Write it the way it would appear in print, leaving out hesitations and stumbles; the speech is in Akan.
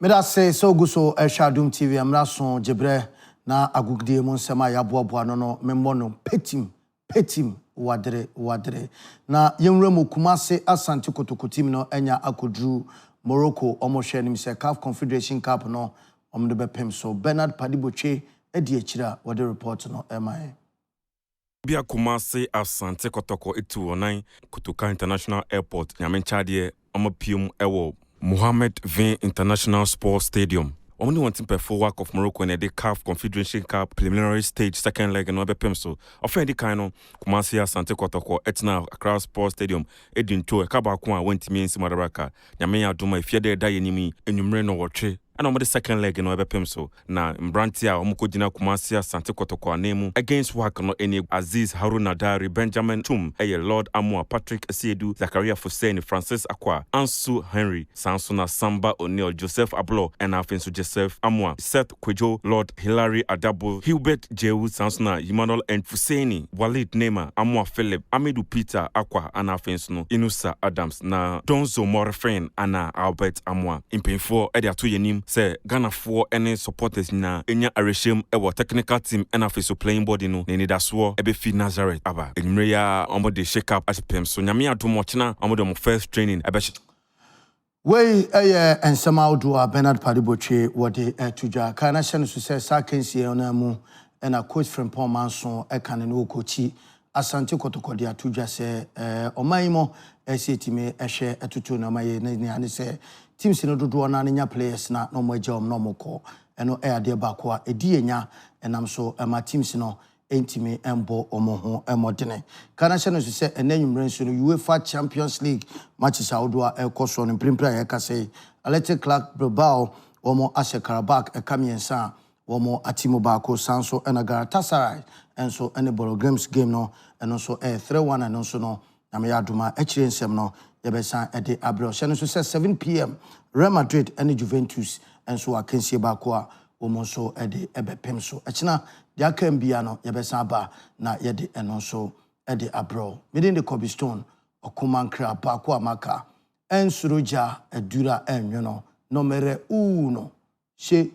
Meda say so guso Adom TV amra so jebre na agugde mu nsema ya boaboa no memmo no petim wadre na yenwremu Kumase Asante Kotoko team no enya akodru Morocco omohwe nim se CAF Confederation Cup no omde bepem so Bernard Padiboche edi akira wode report no emae Bia Kumase Asante Kotoko 219 Kotoka International Airport nyamenchade omapiem ewo Mohammed VIN International Sports Stadium. Only one team for WAC of Morocco and the CAF Confederation Cup preliminary stage second leg and no bepem so. Offendi kaino Kumase Asante Kotoko etna Accra Sports Stadium edin to ekaba kwa went me in Simadaraka. Nyame adoma ifiade da yenimi enumre no wotre. And on the second leg no bepem so. Na mbrantia omukojina Kumase Asante Kotoko anemu against WAC no any Aziz Haruna Dari Benjamin Tum Lord Amua Patrick Asiedu Zakaria Fuseni Francis Akwa Ansu Henry Sansona Samba O'Neil Joseph Ablo and Afensu Joseph Amua Seth Kwejo Lord Hilary Adabo Hubert Jehu Sansona Emmanuel and Fuseni Walid Nema Amua Philip Amidu Peter Akwa and Afensu Inusa Adams na Donzo Morefren Ana Albert Amua Impinfo Edia Tuyenim say Ghana for any supporters na enya areshim ewo technical team and afeso playing body no ne daswo ebe fi Nazareth aba enmreya omo de shake up at pem so nyame adom ochina omo de first training ebe we ensema odua Bernard Padiboche wode tuja kana hye no so say akansie ona mu na coach Frimpong Manson ekane no kochi Asante Kotoko de atuja say omayimo esetime ehwe etutu na maye ne ane say teams no dodo na nya players na no mo agya no mo ko eno ade ba ko a edi enya enam so ma teams no entime embo omo ho emodene kana hye no so say enanwumre nso no UEFA Champions League matches awodo a ekoso no primpra ya ka say Athletic Club Bilbao omo Ashe Karabakh ekamiensa omo atimo ba ko sanso enagara Galatasaray enso ene Boro Games game no eno so 3-1 eno so no na me adoma akire nsem no yebesa ede abro hye no so say 7 p.m. Real Madrid and Juventus and so akansie ba ko a omo so ede ebepem so akina dia kan bia no yebesa ba na yede eno so ede abro within the Cobblestone okomankra ba ko amaka ensuroja adura enwo no numero 1 she